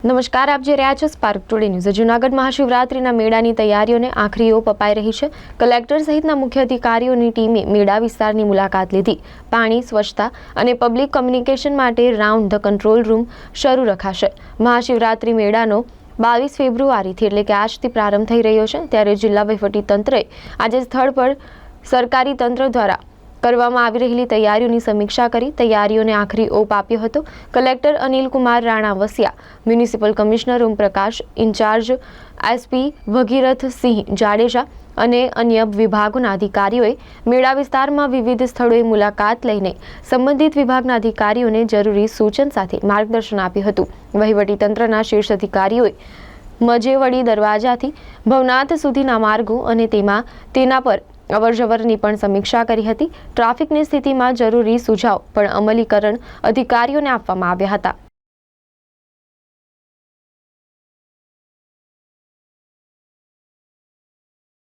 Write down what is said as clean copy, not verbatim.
નમસ્કાર, આપ જે રહ્યા છો સ્પાર્ક ટુડે ન્યૂઝ। જૂનાગઢ મહાશિવરાત્રિના મેળાની તૈયારીઓને આખરી ઓપ અપાઈ રહી છે। કલેક્ટર સહિતના મુખ્ય અધિકારીઓની ટીમે મેળા વિસ્તારની મુલાકાત લીધી। પાણી, સ્વચ્છતા અને પબ્લિક કમ્યુનિકેશન માટે રાઉન્ડ ધ કંટ્રોલ રૂમ શરૂ રખાશે। મહાશિવરાત્રિ મેળાનો 22 ફેબ્રુઆરીથી એટલે કે આજથી પ્રારંભ થઈ રહ્યો છે, ત્યારે જિલ્લા વહીવટી તંત્રએ આજે સ્થળ પર સરકારી તંત્ર દ્વારા કરવામાં આવી રહેલી તૈયારીઓની સમીક્ષા કરી તૈયારીઓને આખરી ઓપ આપ્યો હતો। Collector Anil Kumar Rana Vasiya, municipal commissioner Omprakash, incharge SP Bhagirath Singh Jadeja અને અન્ય વિભાગોના અધિકારીઓએ મેળા વિસ્તારમાં વિવિધ સ્થળોએ મુલાકાત લઈને સંબંધિત વિભાગના અધિકારીઓને જરૂરી સૂચન સાથે માર્ગદર્શન આપ્યું હતું। વહીવટી તંત્રના શીર્ષ અધિકારીઓએ મજેવડી દરવાજાથી ભવનાથ સુધીના માર્ગો અને તેના પર અવરજવરની પણ સમીક્ષા કરી હતી। ટ્રાફિકની સ્થિતિમાં જરૂરી સુઝાવ પણ અમલીકરણ અધિકારીઓને આપવામાં આવ્યા હતા।